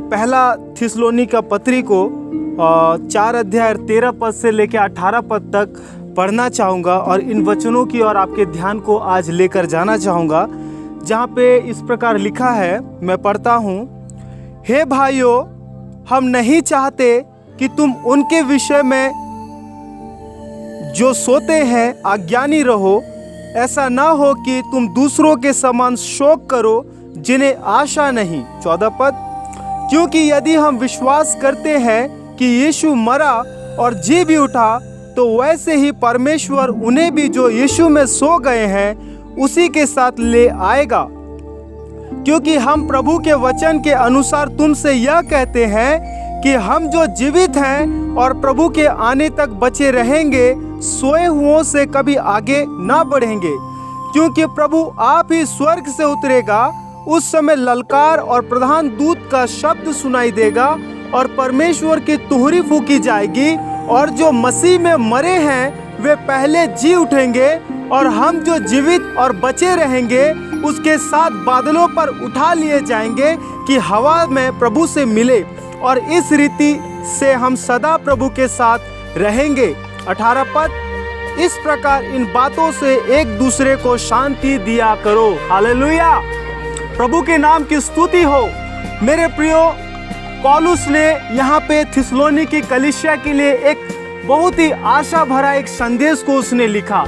पहला थिस्सलुनी का पत्री को 4 अध्याय 13 पद से लेकर 18 पद तक पढ़ना चाहूँगा और इन वचनों की और आपके ध्यान को आज लेकर जाना चाहूँगा, जहाँ पे इस प्रकार लिखा है। मैं पढ़ता हूँ। हे भाइयों, हम नहीं चाहते कि तुम उनके विषय में जो सोते हैं अज्ञानी रहो। ऐसा ना हो कि तुम दूसरों के समान शोक करो जिन्हें आशा नहीं। 14 पद। क्योंकि यदि हम विश्वास करते हैं कि यीशु मरा और जी भी उठा, तो वैसे ही परमेश्वर उन्हें भी जो यीशु में सो गए हैं उसी के साथ ले आएगा। क्योंकि हम प्रभु के वचन के अनुसार तुमसे यह कहते हैं कि हम जो जीवित हैं और प्रभु के आने तक बचे रहेंगे, सोए हुओं से कभी आगे ना बढ़ेंगे। क्योंकि प्रभु आप ही स्वर्ग से उतरेगा। उस समय ललकार और प्रधान दूत का शब्द सुनाई देगा और परमेश्वर की तुहरी फूंकी जाएगी, और जो मसीह में मरे हैं वे पहले जी उठेंगे, और हम जो जीवित और बचे रहेंगे उसके साथ बादलों पर उठा लिए जाएंगे कि हवा में प्रभु से मिले, और इस रीति से हम सदा प्रभु के साथ रहेंगे। 18 पद। इस प्रकार इन बातों से एक दूसरे को शांति दिया करो। हालेलुया, प्रभु के नाम की स्तुति हो। मेरे प्रियो, पौलुस ने यहाँ पे थिस्सलुनी की कलीसिया के लिए एक बहुत ही आशा भरा एक संदेश को उसने लिखा।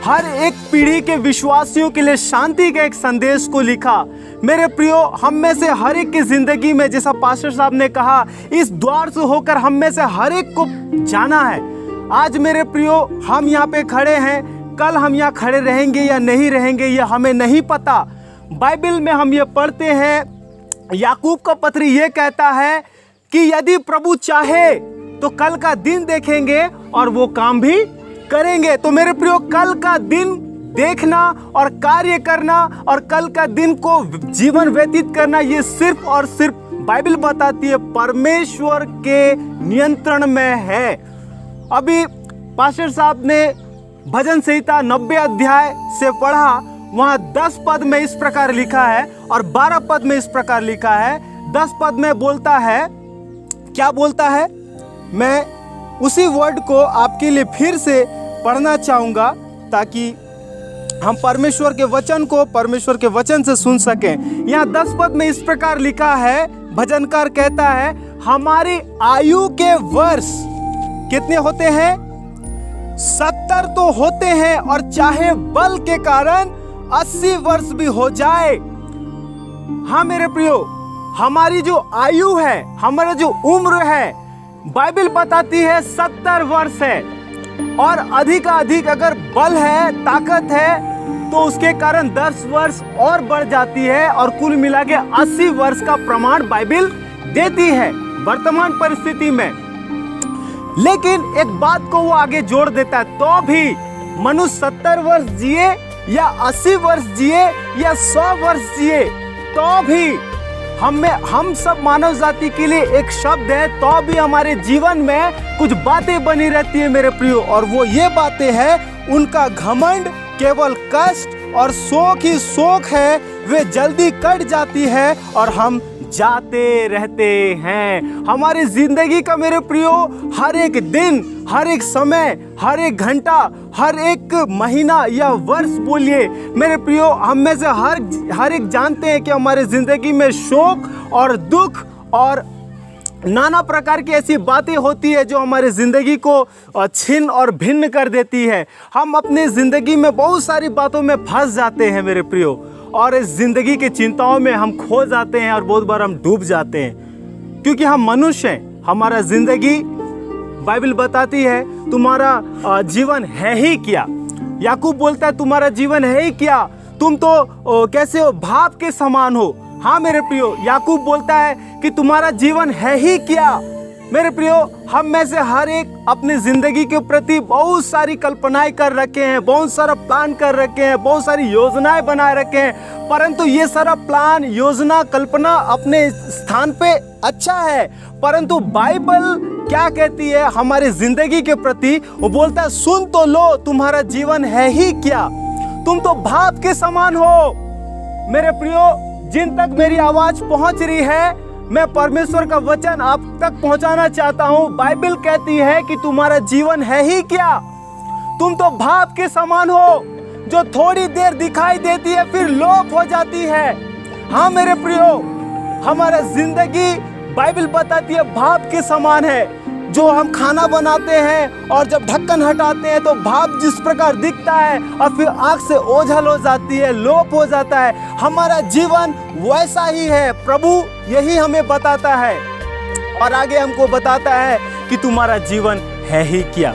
हर एक पीढ़ी के विश्वासियों के लिए शांति के एक संदेश को लिखा। मेरे प्रियो, हम में से हर एक की जिंदगी में, जैसा पास्टर साहब ने कहा, इस द्वार से होकर हम में से हर एक को जाना है। आज मेरे प्रियो, हम यहाँ पे खड़े हैं, कल हम यहाँ खड़े रहेंगे या नहीं रहेंगे ये हमें नहीं पता। बाइबल में हम ये पढ़ते हैं, याकूब का पत्र ये कहता है कि यदि प्रभु चाहे तो कल का दिन देखेंगे और वो काम भी करेंगे। तो मेरे प्रियो, कल का दिन देखना और कार्य करना और कल का दिन को जीवन व्यतीत करना, ये सिर्फ और सिर्फ बाइबल बताती है परमेश्वर के नियंत्रण में है। अभी पास्टर साहब ने भजन संहिता 90 अध्याय से पढ़ा, वहां 10 पद में इस प्रकार लिखा है और 12 पद में इस प्रकार लिखा है। 10 पद में बोलता है, क्या बोलता है, मैं उसी वर्ड को आपके लिए फिर से पढ़ना चाहूंगा ताकि हम परमेश्वर के वचन को परमेश्वर के वचन से सुन सकें। यहाँ 10 पद में इस प्रकार लिखा है, भजनकार कहता है, हमारी आयु के वर्ष कितने होते हैं? 70 तो होते हैं, और चाहे बल के कारण 80 वर्ष भी हो जाए। हाँ मेरे प्रियो, हमारी जो आयु है, हमारा जो उम्र है, बाइबल बताती है 70 वर्ष है, और अधिक अगर बल है, ताकत है, तो उसके कारण 10 वर्ष और बढ़ जाती है, और कुल मिला के 80 वर्ष का प्रमाण बाइबल देती है वर्तमान परिस्थिति में। लेकिन एक बात को वो आगे जोड़ देता है, तो भी मनुष्य 70 वर्ष जिए या 80 वर्ष जिए या 100 वर्ष जिए, तो भी हम सब मानव जाति के लिए एक शब्द है, तो भी हमारे जीवन में कुछ बातें बनी रहती है मेरे प्रियो, और वो ये बातें हैं, उनका घमंड केवल कष्ट और शोक ही शोक है, वे जल्दी कट जाती है और हम जाते रहते हैं। हमारी जिंदगी का मेरे प्रियो हर एक दिन, हर एक समय, हर एक घंटा, हर एक महीना या वर्ष बोलिए मेरे प्रियो, हम में से हर एक जानते हैं कि हमारे जिंदगी में शोक और दुख और नाना प्रकार की ऐसी बातें होती है जो हमारे ज़िंदगी को छिन्न और भिन्न कर देती है। हम अपने ज़िंदगी में बहुत सारी बातों में फंस जाते हैं मेरे प्रियो, और इस ज़िंदगी की चिंताओं में हम खो जाते हैं और बहुत बार हम डूब जाते हैं, क्योंकि हम मनुष्य हैं। हमारा ज़िंदगी, बाइबल बताती है, तुम्हारा जीवन है ही क्या। याकूब बोलता है, तुम्हारा जीवन है ही क्या, तुम तो कैसे हो, भाप के समान हो। हाँ मेरे प्रियो, याकूब बोलता है कि तुम्हारा जीवन है ही क्या। मेरे प्रियो, हम में से हर एक अपनी जिंदगी के प्रति बहुत सारी कल्पनाएं कर रखे हैं, बहुत सारा प्लान कर रखे हैं, बहुत सारी योजनाएं बनाए रखे हैं, परंतु ये सारा प्लान, योजना, कल्पना अपने स्थान पे अच्छा है, परंतु बाइबल क्या कहती है हमारी जिंदगी के प्रति? वो बोलता है, सुन तो लो, तुम्हारा जीवन है ही क्या, तुम तो भाप के समान हो। मेरे प्रियो, जिन तक मेरी आवाज पहुंच रही है, मैं परमेश्वर का वचन आप तक पहुंचाना चाहता हूं। बाइबल कहती है कि तुम्हारा जीवन है ही क्या? तुम तो भाप के समान हो, जो थोड़ी देर दिखाई देती है फिर लोप हो जाती है। हाँ मेरे प्रियो, हमारा जिंदगी बाइबल बताती है भाप के समान है। जो हम खाना बनाते हैं और जब ढक्कन हटाते हैं तो भाप जिस प्रकार दिखता है और फिर आग से ओझल हो जाती है, लोप हो जाता है, हमारा जीवन वैसा ही है। प्रभु यही हमें बताता है और आगे हमको बताता है कि तुम्हारा जीवन है ही क्या।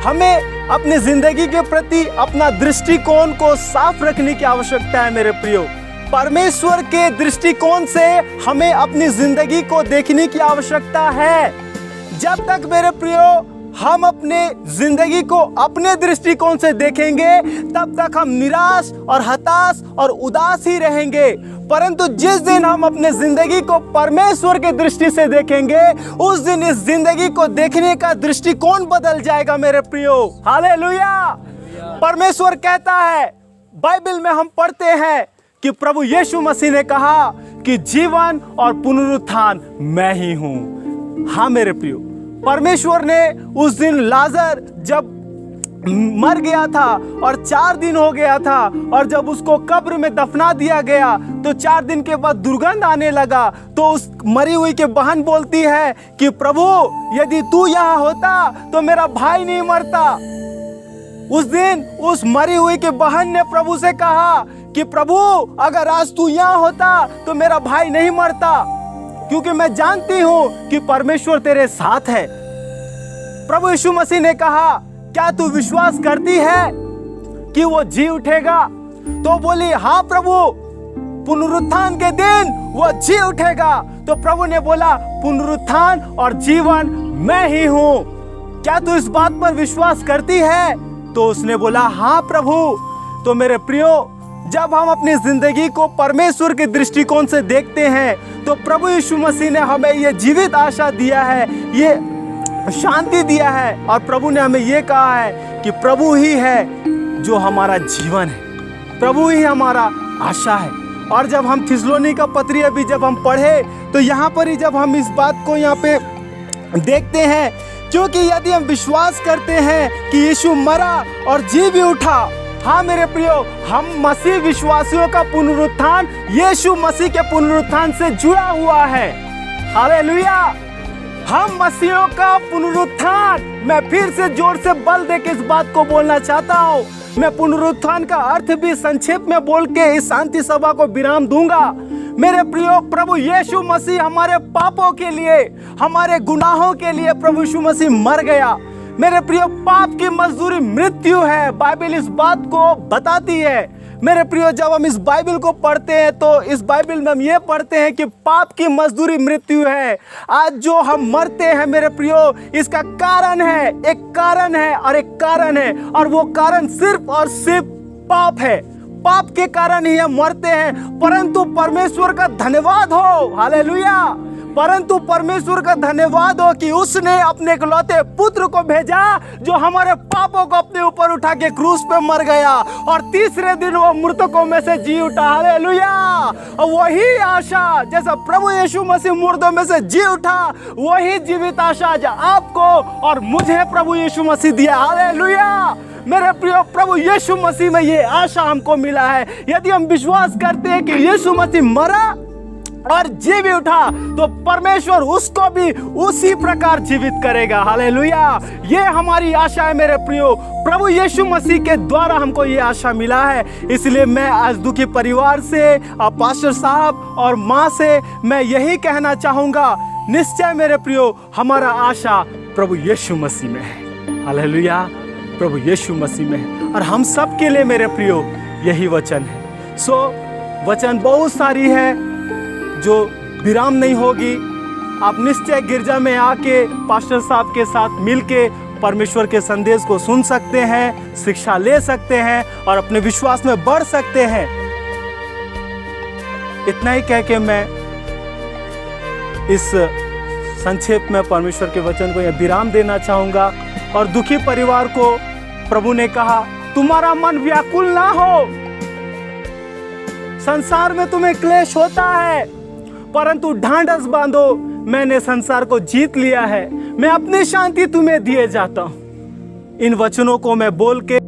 हमें अपनी जिंदगी के प्रति अपना दृष्टिकोण को साफ रखने की आवश्यकता है मेरे प्रियो। परमेश्वर के दृष्टिकोण से हमें अपनी जिंदगी को देखने की आवश्यकता है। जब तक मेरे प्रियो हम अपने जिंदगी को अपने दृष्टिकोण से देखेंगे तब तक हम निराश और हताश और उदास ही रहेंगे। परंतु जिस दिन हम अपने जिंदगी को परमेश्वर के दृष्टि से देखेंगे उस दिन इस जिंदगी को देखने का दृष्टिकोण बदल जाएगा मेरे प्रियो। हालेलुया। परमेश्वर कहता है, बाइबल में हम पढ़ते हैं कि प्रभु यीशु मसीह ने कहा कि जीवन और पुनरुत्थान मैं ही हूं। हाँ मेरे प्रियो, परमेश्वर ने उस दिन लाजर जब मर गया था और 4 दिन हो गया था और जब उसको कब्र में दफना दिया गया तो 4 दिन के बाद दुर्गंध आने लगा, तो उस मरी हुई की बहन बोलती है कि प्रभु यदि तू यहाँ होता तो मेरा भाई नहीं मरता। उस दिन उस मरी हुई की बहन ने प्रभु से कहा कि प्रभु अगर आज तू यहाँ होता तो मेरा भाई नहीं मरता, क्योंकि मैं जानती हूं कि परमेश्वर तेरे साथ है। प्रभु यीशु मसीह ने कहा, क्या तू विश्वास करती है कि वो जी उठेगा? तो बोली, हाँ प्रभु, पुनरुत्थान के दिन वो जी उठेगा। तो प्रभु ने बोला, पुनरुत्थान और जीवन मैं ही हूं, क्या तू इस बात पर विश्वास करती है? तो उसने बोला, हाँ प्रभु। तो मेरे प्रियो, जब हम अपनी जिंदगी को परमेश्वर के दृष्टिकोण से देखते हैं तो प्रभु यीशु मसीह ने हमें ये जीवित आशा दिया है, ये शांति दिया है, और प्रभु ने हमें ये कहा है कि प्रभु ही है जो हमारा जीवन है, प्रभु ही हमारा आशा है। और जब हम थिस्सलुनीका पत्री अभी जब हम पढ़े तो यहाँ पर ही जब हम इस बात को यहाँ पे देखते हैं, क्योंकि यदि हम विश्वास करते हैं कि यीशु मरा और जी भी उठा, हाँ मेरे प्रियो, हम मसीह विश्वासियों का पुनरुत्थान यीशु मसीह के पुनरुत्थान से जुड़ा हुआ है। हालेलुया। हम मसीहों का पुनरुत्थान, मैं फिर से जोर से बल दे के इस बात को बोलना चाहता हूँ। मैं पुनरुत्थान का अर्थ भी संक्षेप में बोल के इस शांति सभा को विराम दूंगा। मेरे प्रियो, प्रभु यीशु मसीह हमारे पापों के लिए, हमारे गुनाहों के लिए प्रभु यीशु मसीह मर गया। मेरे प्रियो, पाप की मजदूरी मृत्यु है, बाइबल इस बात को बताती है। मेरे प्रियो, जब हम इस बाइबल को पढ़ते हैं तो इस बाइबल में हम ये पढ़ते हैं कि पाप की मजदूरी मृत्यु है। आज जो हम मरते हैं मेरे प्रियो, इसका कारण है, एक कारण है और एक कारण है, और वो कारण सिर्फ और सिर्फ पाप है। पाप के कारण ही हम मरते हैं। परंतु परमेश्वर का धन्यवाद हो, हालेलुया, परंतु परमेश्वर का धन्यवाद हो कि उसने अपने इकलौते पुत्र को भेजा जो हमारे पापों को अपने ऊपर उठा के क्रूस पे मर गया और तीसरे दिन वो मृतकों में से जी उठा। हालेलुया। और वही आशा जैसा प्रभु यीशु मसीह मुर्दों में से जी उठा, वही जीवित आशा जो आपको और मुझे प्रभु यीशु मसीह दिया। हालेलुया। मेरे प्रियो, प्रभु यीशु मसीह में ये आशा हमको मिला है। यदि हम विश्वास करते हैं कि यीशु मसीह मरा और जी भी उठा तो परमेश्वर उसको भी उसी प्रकार जीवित करेगा। हालेलुया। ये हमारी आशा है मेरे प्रियो। प्रभु यीशु मसीह के द्वारा हमको ये आशा मिला है। इसलिए मैं आज दुखी परिवार से, पास्टर साहब और माँ से मैं यही कहना चाहूँगा, निश्चय मेरे प्रियो, हमारा आशा प्रभु यीशु मसीह में है। हालेलुया। प्रभु यीशु मसीह में है और हम सब के लिए मेरे प्रियो यही वचन है। सो वचन बहुत सारी है जो विराम नहीं होगी। आप निश्चय गिरजा में आके पास्टर साहब के साथ मिलके परमेश्वर के संदेश को सुन सकते हैं, शिक्षा ले सकते हैं और अपने विश्वास में बढ़ सकते हैं। इतना ही कह के मैं इस संक्षेप में परमेश्वर के वचन को यह विराम देना चाहूँगा। और दुखी परिवार को प्रभु ने कहा, तुम्हारा मन व्याकुल ना हो, संसार में तुम्हें क्लेश होता है परंतु ढांढस बांधो, मैंने संसार को जीत लिया है, मैं अपनी शांति तुम्हें दिए जाता हूं। इन वचनों को मैं बोल के